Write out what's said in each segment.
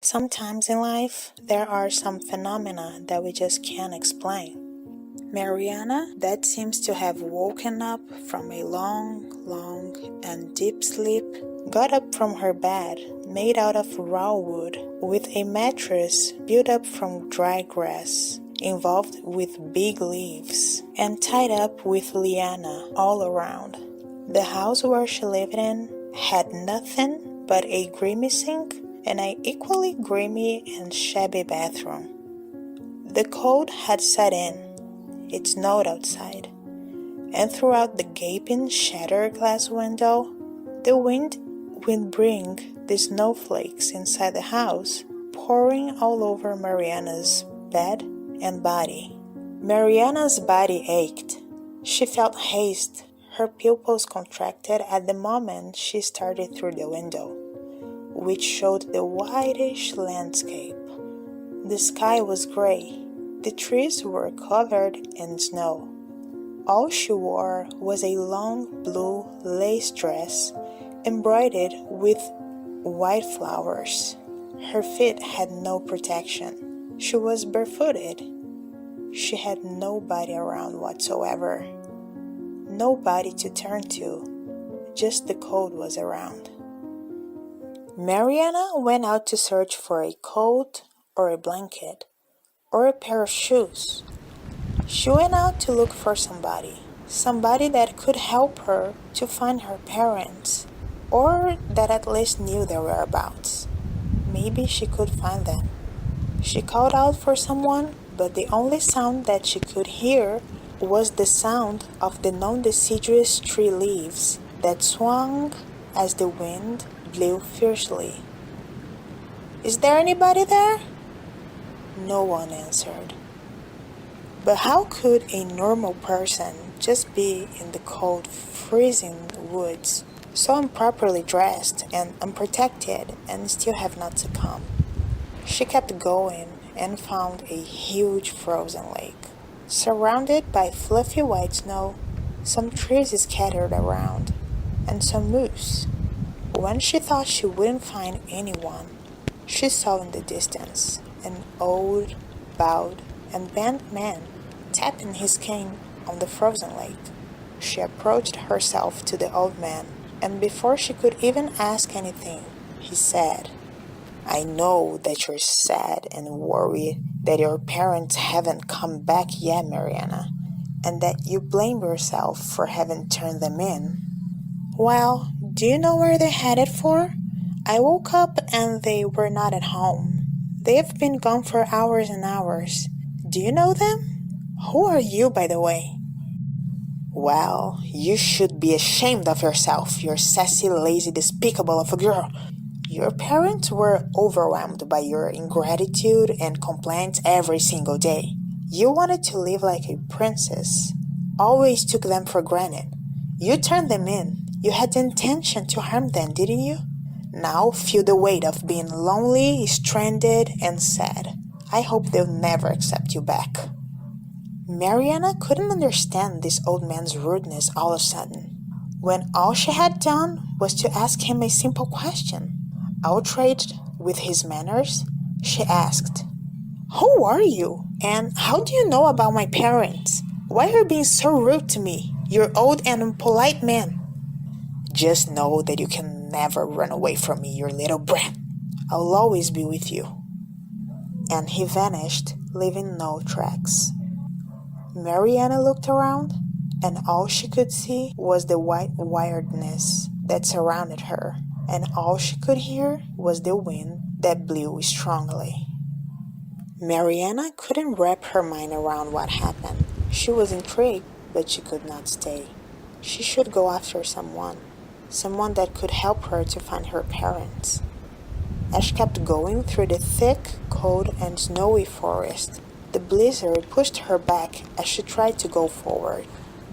Sometimes in life, there are some phenomena that we just can't explain. Mariana, that seems to have woken up from a long and deep sleep, got up from her bed, made out of raw wood, with a mattress built up from dry grass, involved with big leaves, and tied up with liana all around. The house where she lived in had nothing but a grimy sink and an equally grimy and shabby bathroom. The cold had set in. It snowed outside, and throughout the gaping shattered glass window, the wind would bring the snowflakes inside the house, pouring all over Mariana's bed and body. Mariana's body ached. She felt haste. Her pupils contracted at the moment she started through the window, which showed the whitish landscape. The sky was gray. The trees were covered in snow. All she wore was a long blue lace dress embroidered with white flowers. Her feet had no protection. She was barefooted. She had nobody around whatsoever. Nobody to turn to. Just the cold was around. Mariana went out to search for a coat or a blanket or a pair of shoes. She went out to look for somebody that could help her to find her parents, or that at least knew their whereabouts. Maybe she could find them. She called out for someone, but the only sound that she could hear was the sound of the non-deciduous tree leaves that swung as the wind blew fiercely. "Is there anybody there?" No one answered. But how could a normal person just be in the cold, freezing woods, so improperly dressed and unprotected, and still have not succumbed? She kept going and found a huge frozen lake, surrounded by fluffy white snow, some trees scattered around, and some moose. When she thought she wouldn't find anyone, she saw in the distance an old, bowed, and bent man tapping his cane on the frozen lake. She approached herself to the old man, and before she could even ask anything, he said, "I know that you're sad and worried that your parents haven't come back yet, Mariana, and that you blame yourself for having turned them in. Well, do you know where they're headed for? I woke up and they were not at home. They have been gone for hours and hours. Do you know them? Who are you, by the way?" "Well, you should be ashamed of yourself, you sassy, lazy, despicable of a girl. Your parents were overwhelmed by your ingratitude and complaints every single day. You wanted to live like a princess. Always took them for granted. You turned them in. You had the intention to harm them, didn't you? Now feel the weight of being lonely, stranded, and sad. I hope they'll never accept you back." Mariana couldn't understand this old man's rudeness all of a sudden, when all she had done was to ask him a simple question. Outraged with his manners, she asked, "Who are you? And how do you know about my parents? Why are you being so rude to me, your old and impolite man?" "Just know that you can never run away from me, your little brat. I'll always be with you." And he vanished, leaving no tracks. Mariana looked around, and all she could see was the white wiredness that surrounded her, and all she could hear was the wind that blew strongly. Mariana couldn't wrap her mind around what happened. She was intrigued, but she could not stay. She should go after someone that could help her to find her parents. As she kept going through the thick, cold, and snowy forest, the blizzard pushed her back as she tried to go forward.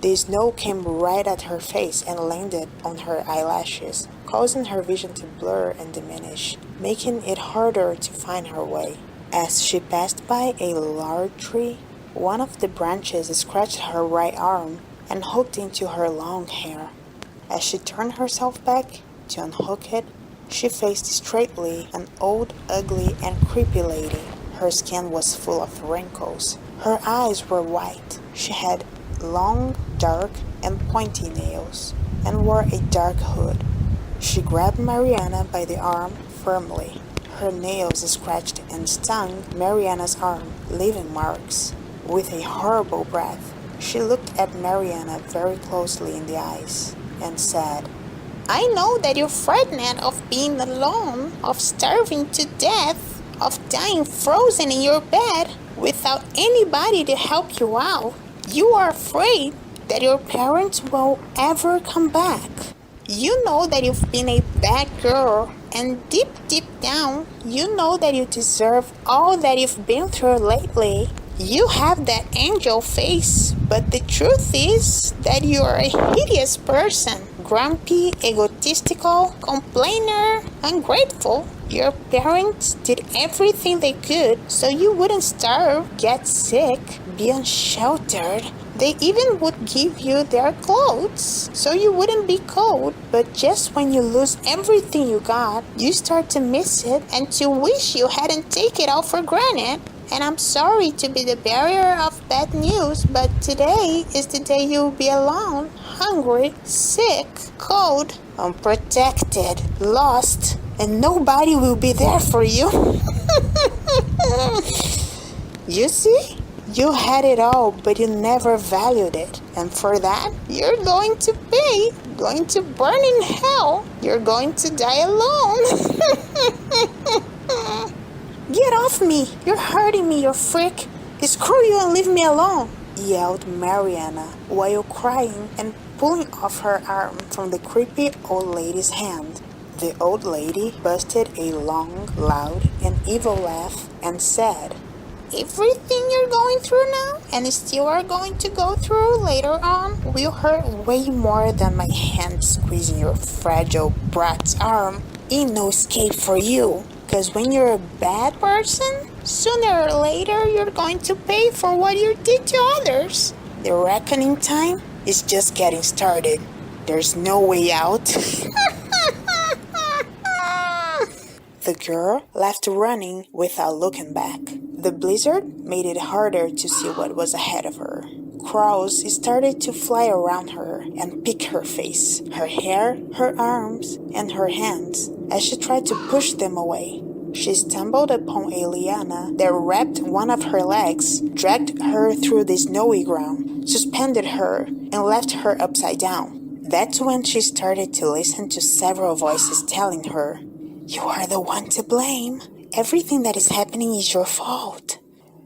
The snow came right at her face and landed on her eyelashes, causing her vision to blur and diminish, making it harder to find her way. As she passed by a large tree, one of the branches scratched her right arm and hooked into her long hair. As she turned herself back to unhook it, She faced straightly an old, ugly, and creepy lady. Her skin was full of wrinkles. Her eyes were white. She had long, dark, and pointy nails, and wore a dark hood. She grabbed Mariana by the arm firmly. Her nails scratched and stung Mariana's arm, leaving marks. With a horrible breath, she looked at Mariana very closely in the eyes and said, "I know that you're frightened of being alone, of starving to death, of dying frozen in your bed without anybody to help you out. You are afraid that your parents won't ever come back. You know that you've been a bad girl, and deep down, you know that you deserve all that you've been through lately. You have that angel face, but the truth is that you are a hideous person. Grumpy, egotistical, complainer, ungrateful. Your parents did everything they could so you wouldn't starve, get sick, be unsheltered. They even would give you their clothes so you wouldn't be cold. But just when you lose everything you got, you start to miss it and to wish you hadn't taken it all for granted. And I'm sorry to be the bearer of bad news, but today is the day you'll be alone, hungry, sick, cold, unprotected, lost, and nobody will be there for you." You see? You had it all, but you never valued it. And for that, you're going to pay. Going to burn in hell. You're going to die alone. "Get off me! You're hurting me, you freak! Screw you and leave me alone!" yelled Mariana while crying and pulling off her arm from the creepy old lady's hand. The old lady busted a long, loud, and evil laugh and said, "Everything you're going through now and still are going to go through later on will hurt way more than my hand squeezing your fragile brat's arm. Ain't no escape for you. Because when you're a bad person, sooner or later you're going to pay for what you did to others. The reckoning time is just getting started. There's no way out." The girl left running without looking back. The blizzard made it harder to see what was ahead of her. Crows started to fly around her and pick her face, her hair, her arms, and her hands as she tried to push them away. She stumbled upon a liana that wrapped one of her legs, dragged her through the snowy ground, suspended her, and left her upside down. That's when she started to listen to several voices telling her, "You are the one to blame. Everything that is happening is your fault."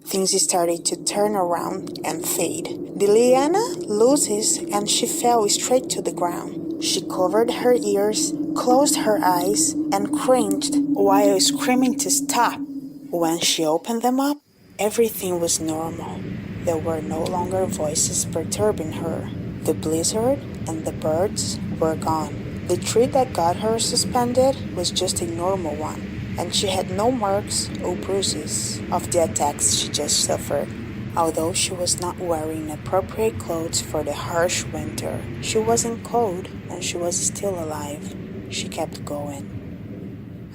Things started to turn around and fade. The liana looses and she fell straight to the ground. She covered her ears, closed her eyes, and cringed while screaming to stop. When she opened them up, everything was normal. There were no longer voices perturbing her. The blizzard and the birds were gone. The tree that got her suspended was just a normal one, and she had no marks or bruises of the attacks she just suffered. Although she was not wearing appropriate clothes for the harsh winter, she wasn't cold and she was still alive. She kept going.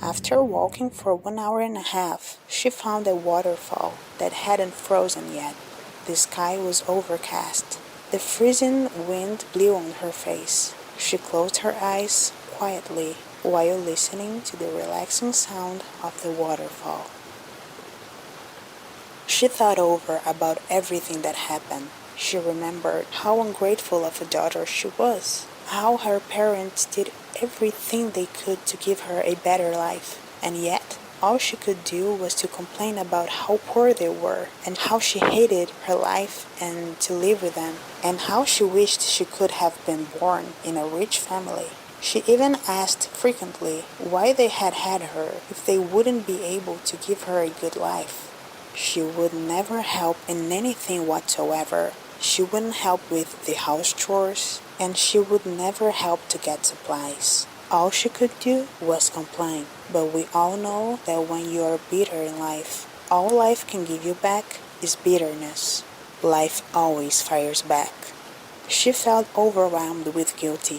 After walking for 1 hour and a half, she found a waterfall that hadn't frozen yet. The sky was overcast. The freezing wind blew on her face. She closed her eyes quietly while listening to the relaxing sound of the waterfall. She thought over about everything that happened. She remembered how ungrateful of a daughter she was, how her parents did everything they could to give her a better life, and yet all she could do was to complain about how poor they were, and how she hated her life and to live with them, and how she wished she could have been born in a rich family. She even asked frequently why they had her if they wouldn't be able to give her a good life. She would never help in anything whatsoever. She wouldn't help with the house chores, and she would never help to get supplies. All she could do was complain. But we all know that when you are bitter in life, all life can give you back is bitterness. Life always fires back. She felt overwhelmed with guilt.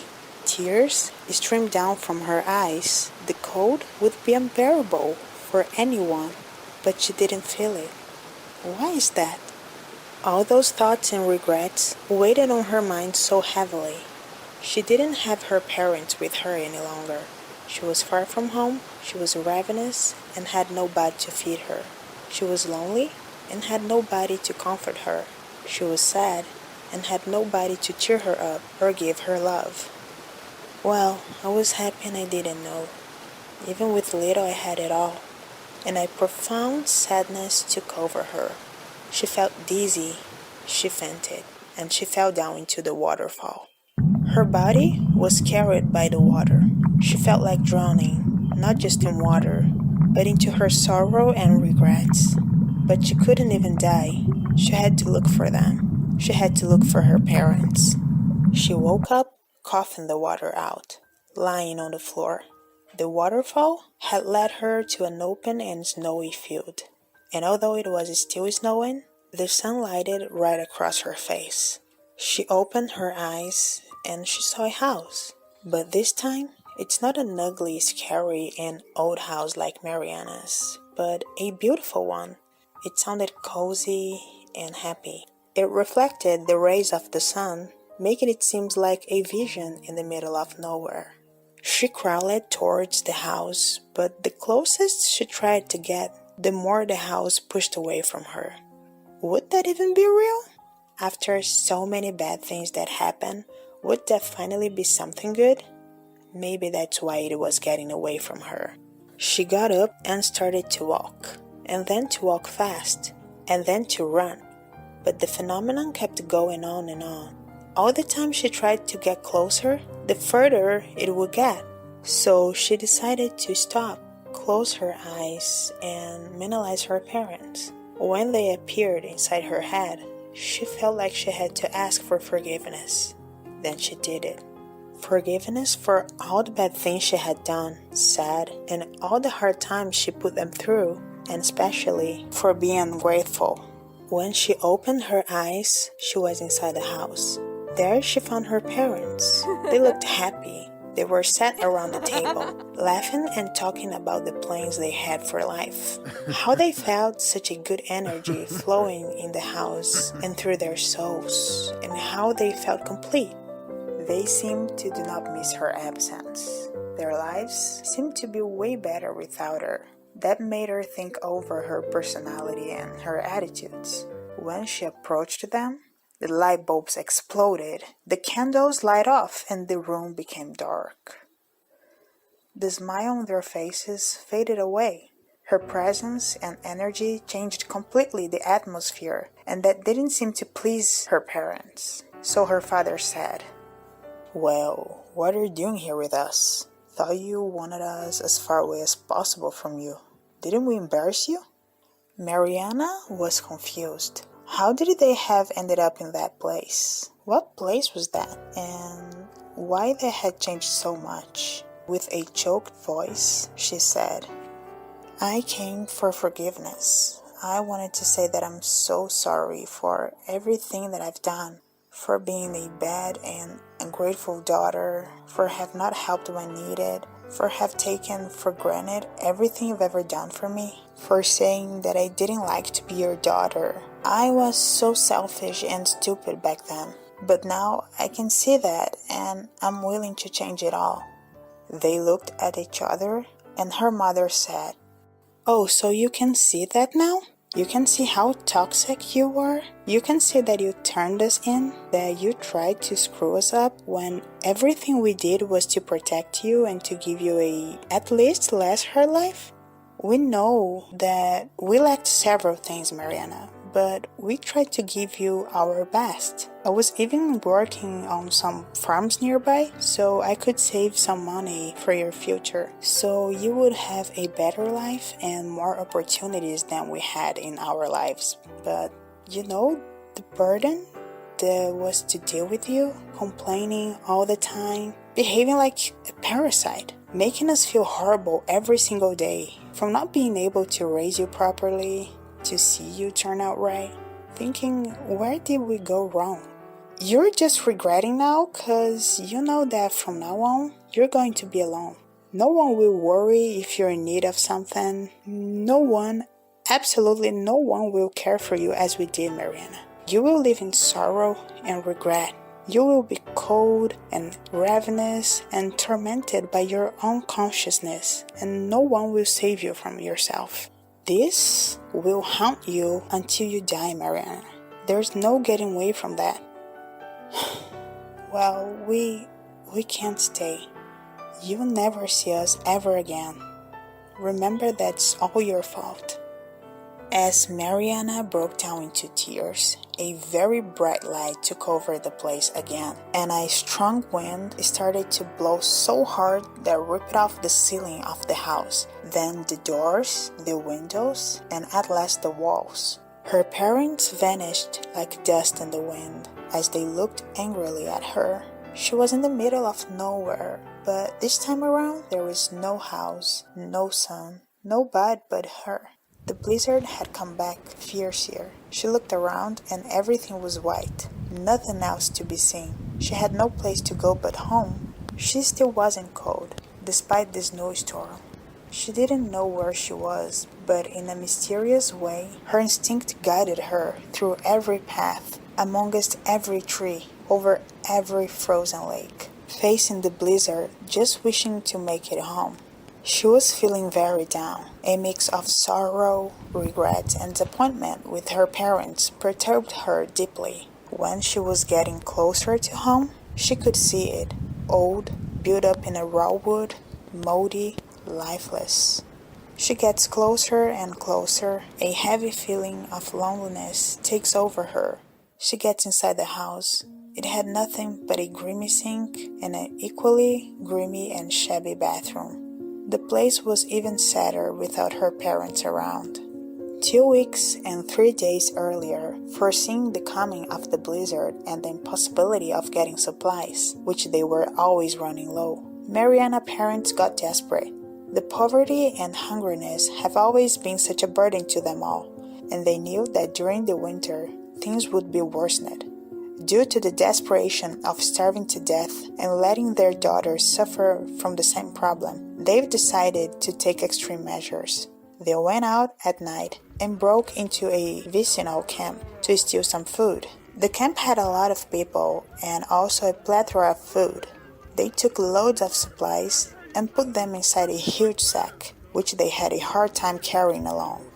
Tears streamed down from her eyes. The cold would be unbearable for anyone, but she didn't feel it. Why is that? All those thoughts and regrets weighed on her mind so heavily. She didn't have her parents with her any longer. She was far from home, she was ravenous, and had nobody to feed her. She was lonely and had nobody to comfort her. She was sad and had nobody to cheer her up or give her love. Well, I was happy and I didn't know. Even with little, I had it all, and a profound sadness took over her. She felt dizzy, she fainted, and she fell down into the waterfall. Her body was carried by the water. She felt like drowning, not just in water, but into her sorrow and regrets. But she couldn't even die. She had to look for them. She had to look for her parents. She woke up, coughing the water out, lying on the floor. The waterfall had led her to an open and snowy field, and although it was still snowing, the sun lighted right across her face. She opened her eyes and she saw a house, but this time it's not an ugly, scary, and old house like Mariana's, but a beautiful one. It sounded cozy and happy. It reflected the rays of the sun, making it seem like a vision in the middle of nowhere. She crawled towards the house, but the closest she tried to get, the more the house pushed away from her. Would that even be real? After so many bad things that happened, would that finally be something good? Maybe that's why it was getting away from her. She got up and started to walk, and then to walk fast, and then to run. But the phenomenon kept going on and on. All the time she tried to get closer, the further it would get. So she decided to stop, close her eyes, and analyze her parents. When they appeared inside her head, she felt like she had to ask for forgiveness. Then she did it. Forgiveness for all the bad things she had done, said, and all the hard times she put them through, and especially for being ungrateful. When she opened her eyes, she was inside the house. There she found her parents. They looked happy. They were sat around the table, laughing and talking about the plans they had for life. How they felt such a good energy flowing in the house and through their souls, and how they felt complete. They seemed to do not miss her absence. Their lives seemed to be way better without her. That made her think over her personality and her attitudes. When she approached them, the light bulbs exploded, the candles light off, and the room became dark. The smile on their faces faded away. Her presence and energy changed completely the atmosphere, and that didn't seem to please her parents. So her father said, "Well, what are you doing here with us? Thought you wanted us as far away as possible from you. Didn't we embarrass you?" Mariana was confused. How did they have ended up in that place? What place was that? And why they had changed so much? With a choked voice, she said, "I came for forgiveness. I wanted to say that I'm so sorry for everything that I've done, for being a bad and ungrateful daughter, for have not helped when needed, for have taken for granted everything you've ever done for me, for saying that I didn't like to be your daughter. I was so selfish and stupid back then, but now I can see that and I'm willing to change it all." They looked at each other and her mother said, "Oh, so you can see that now? You can see how toxic you were? You can see that you turned us in, that you tried to screw us up when everything we did was to protect you and to give you a, at least, less hard life? We know that we lacked several things, Mariana, but we tried to give you our best. I was even working on some farms nearby so I could save some money for your future, so you would have a better life and more opportunities than we had in our lives. But the burden that was to deal with you, complaining all the time, behaving like a parasite, making us feel horrible every single day, from not being able to raise you properly, to see you turn out right, thinking, where did we go wrong? You're just regretting now because you know that from now on, you're going to be alone. No one will worry if you're in need of something. No one, absolutely no one will care for you as we did, Mariana. You will live in sorrow and regret. You will be cold and ravenous and tormented by your own consciousness, and no one will save you from yourself. This will haunt you until you die, Mariana. There's no getting away from that. Well, we can't stay. You'll never see us ever again. Remember, that's all your fault. As Mariana broke down into tears, a very bright light took over the place again, and a strong wind started to blow so hard that ripped off the ceiling of the house, then the doors, the windows, and at last the walls. Her parents vanished like dust in the wind as they looked angrily at her. She was in the middle of nowhere, but this time around there was no house, no sun, nobody but her. The blizzard had come back fiercer. She looked around and everything was white. Nothing else to be seen. She had no place to go but home. She still wasn't cold, despite the snowstorm. She didn't know where she was, but in a mysterious way, her instinct guided her through every path, amongst every tree, over every frozen lake, facing the blizzard, just wishing to make it home. She was feeling very down. A mix of sorrow, regret, and disappointment with her parents perturbed her deeply. When she was getting closer to home, she could see it, old, built up in a raw wood, moldy, lifeless. She gets closer and closer. A heavy feeling of loneliness takes over her. She gets inside the house. It had nothing but a grimy sink and an equally grimy and shabby bathroom. The place was even sadder without her parents around. 2 weeks and 3 days earlier, foreseeing the coming of the blizzard and the impossibility of getting supplies, which they were always running low, Mariana's parents got desperate. The poverty and hungriness have always been such a burden to them all, and they knew that during the winter, things would be worsened. Due to the desperation of starving to death and letting their daughters suffer from the same problem, they've decided to take extreme measures. They went out at night and broke into a vicinal camp to steal some food. The camp had a lot of people and also a plethora of food. They took loads of supplies and put them inside a huge sack, which they had a hard time carrying along.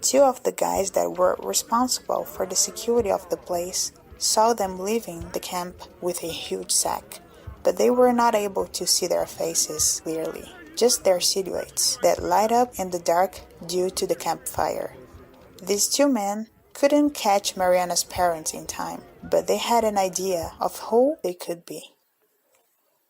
2 of the guys that were responsible for the security of the place saw them leaving the camp with a huge sack, but they were not able to see their faces clearly, just their silhouettes that light up in the dark due to the campfire. These 2 men couldn't catch Mariana's parents in time, but they had an idea of who they could be.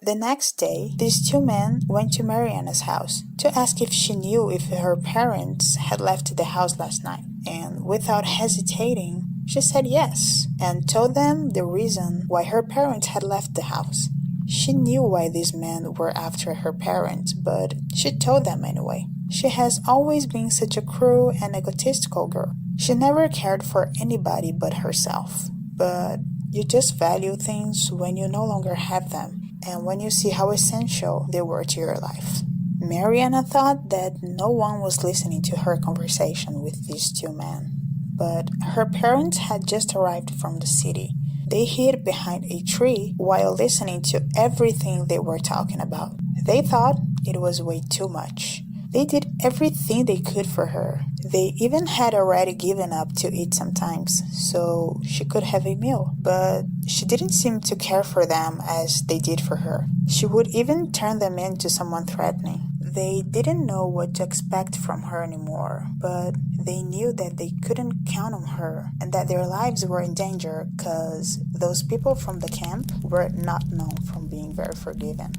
The next day, these 2 men went to Mariana's house to ask if she knew if her parents had left the house last night, and without hesitating, she said yes, and told them the reason why her parents had left the house. She knew why these men were after her parents, but she told them anyway. She has always been such a cruel and egotistical girl. She never cared for anybody but herself. But you just value things when you no longer have them, and when you see how essential they were to your life. Mariana thought that no one was listening to her conversation with these 2 men. But her parents had just arrived from the city. They hid behind a tree while listening to everything they were talking about. They thought it was way too much. They did everything they could for her. They even had already given up to eat sometimes, so she could have a meal. But she didn't seem to care for them as they did for her. She would even turn them into someone threatening. They didn't know what to expect from her anymore, but they knew that they couldn't count on her and that their lives were in danger because those people from the camp were not known for being very forgiving.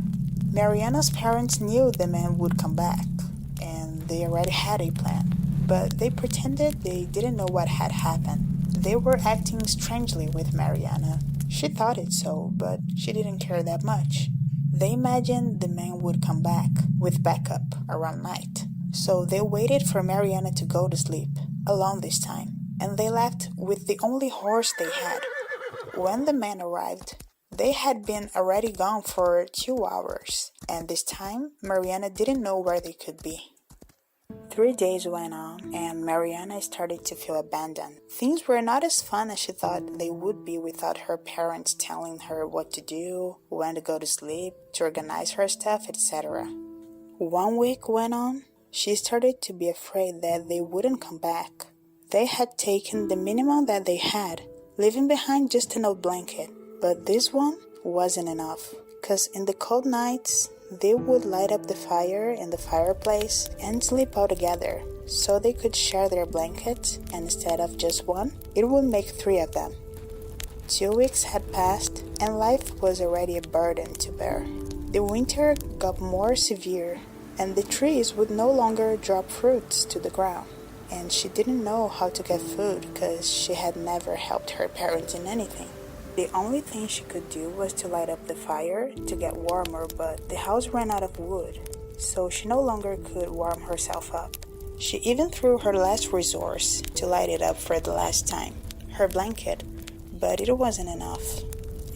Mariana's parents knew the man would come back, and they already had a plan, but they pretended they didn't know what had happened. They were acting strangely with Mariana. She thought it so, but she didn't care that much. They imagined the man would come back with backup around night. So they waited for Mariana to go to sleep, alone this time, and they left with the only horse they had. When the man arrived, They had been already gone for 2 hours, and this time Mariana didn't know where they could be. 3 days went on, and Mariana started to feel abandoned. Things were not as fun as she thought they would be without her parents telling her what to do, when to go to sleep, to organize her stuff, etc. 1 week went on. She started to be afraid that they wouldn't come back. They had taken the minimum that they had, leaving behind just an old blanket. But this one wasn't enough, because in the cold nights, they would light up the fire in the fireplace and sleep all together, so they could share their blankets, and instead of just one, it would make 3 of them. 2 weeks had passed, and life was already a burden to bear. The winter got more severe, and the trees would no longer drop fruits to the ground. And she didn't know how to get food because she had never helped her parents in anything. The only thing she could do was to light up the fire to get warmer, but the house ran out of wood, so she no longer could warm herself up. She even threw her last resource to light it up for the last time, her blanket, but it wasn't enough.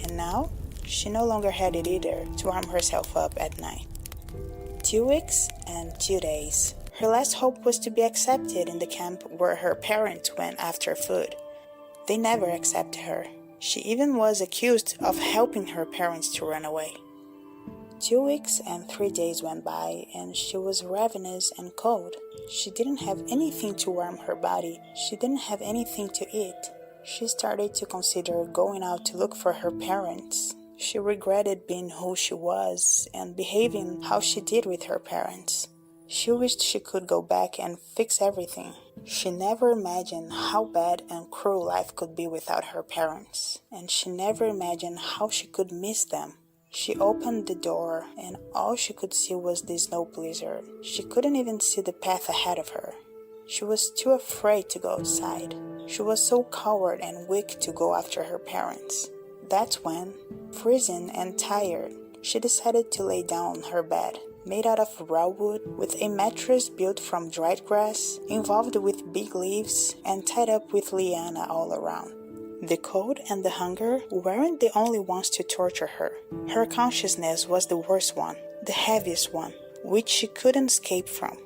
And now, she no longer had it either to warm herself up at night. 2 weeks and 2 days. Her last hope was to be accepted in the camp where her parents went after food. They never accepted her. She even was accused of helping her parents to run away. 2 weeks and 3 days went by, and she was ravenous and cold. She didn't have anything to warm her body. She didn't have anything to eat. She started to consider going out to look for her parents. She regretted being who she was and behaving how she did with her parents. She wished she could go back and fix everything. She never imagined how bad and cruel life could be without her parents, and she never imagined how she could miss them. She opened the door, and all she could see was the snow blizzard. She couldn't even see the path ahead of her. She was too afraid to go outside. She was so coward and weak to go after her parents. That's when, freezing and tired, she decided to lay down on her bed, made out of raw wood, with a mattress built from dried grass, involved with big leaves, and tied up with liana all around. The cold and the hunger weren't the only ones to torture her. Her consciousness was the worst one, the heaviest one, which she couldn't escape from.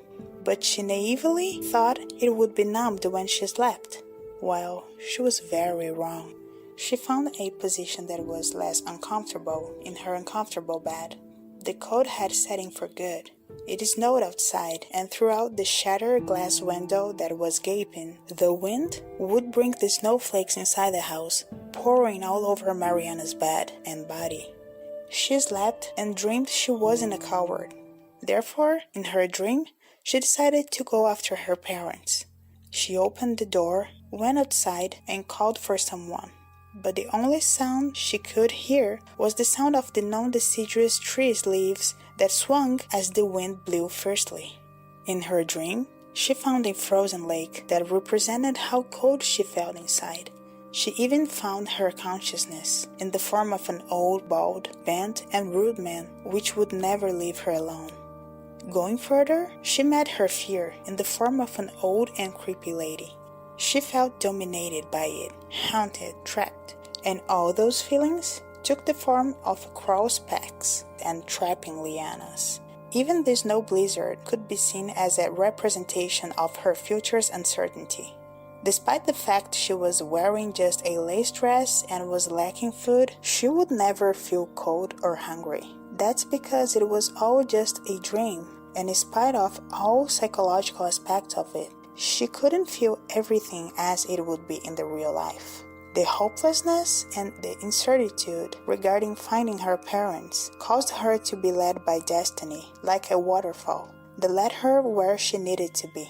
But she naively thought it would be numbed when she slept. Well, she was very wrong. She found a position that was less uncomfortable in her uncomfortable bed. The cold had set in for good. It snowed outside, and throughout the shattered glass window that was gaping, the wind would bring the snowflakes inside the house, pouring all over Mariana's bed and body. She slept and dreamed she wasn't a coward. Therefore, in her dream, she decided to go after her parents. She opened the door, went outside, and called for someone. But the only sound she could hear was the sound of the non-deciduous trees' leaves that swung as the wind blew fiercely. In her dream, she found a frozen lake that represented how cold she felt inside. She even found her consciousness in the form of an old, bald, bent, and rude man which would never leave her alone. Going further, she met her fear in the form of an old and creepy lady. She felt dominated by it, haunted, trapped, and all those feelings took the form of crawl specks and trapping lianas. Even the snow blizzard could be seen as a representation of her future's uncertainty. Despite the fact she was wearing just a lace dress and was lacking food, she would never feel cold or hungry. That's because it was all just a dream, and in spite of all psychological aspects of it, she couldn't feel everything as it would be in the real life. The hopelessness and the incertitude regarding finding her parents caused her to be led by destiny, like a waterfall, that led her where she needed to be.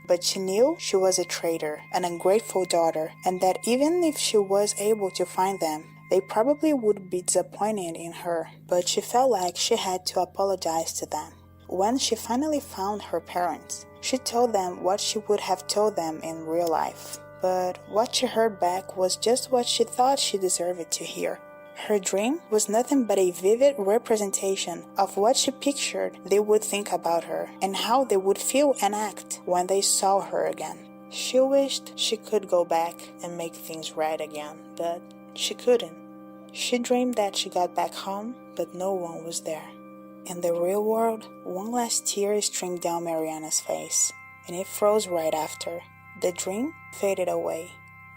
But she knew she was a traitor, an ungrateful daughter, and that even if she was able to find them, they probably would be disappointed in her. But she felt like she had to apologize to them. When she finally found her parents, she told them what she would have told them in real life. But what she heard back was just what she thought she deserved to hear. Her dream was nothing but a vivid representation of what she pictured they would think about her and how they would feel and act when they saw her again. She wished she could go back and make things right again, but she couldn't. She dreamed that she got back home, but no one was there. In the real world, one last tear streamed down Mariana's face, and it froze right after. The dream faded away.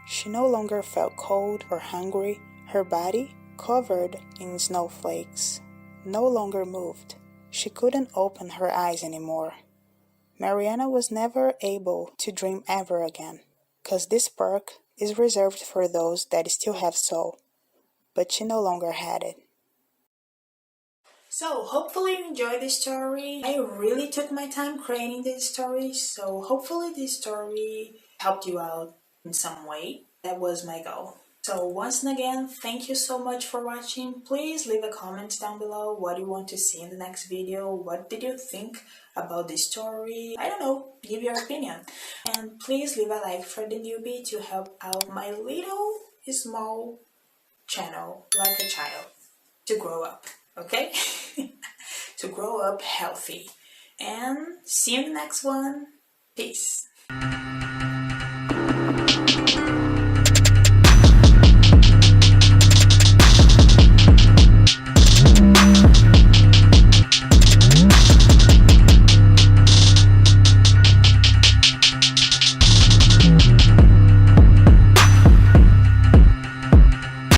She no longer felt cold or hungry. Her body, covered in snowflakes, no longer moved. She couldn't open her eyes anymore. Mariana was never able to dream ever again, 'cause this perk is reserved for those that still have soul, but she no longer had it. So hopefully you enjoyed this story. I really took my time creating this story, so hopefully this story helped you out in some way. That was my goal. So once again, thank you so much for watching. Please leave a comment down below what you want to see in the next video. What did you think about this story? I don't know, give your opinion. And please leave a like for the newbie to help out my little small channel like a child to grow up, okay? To grow up healthy. And see you in the next one. Peace.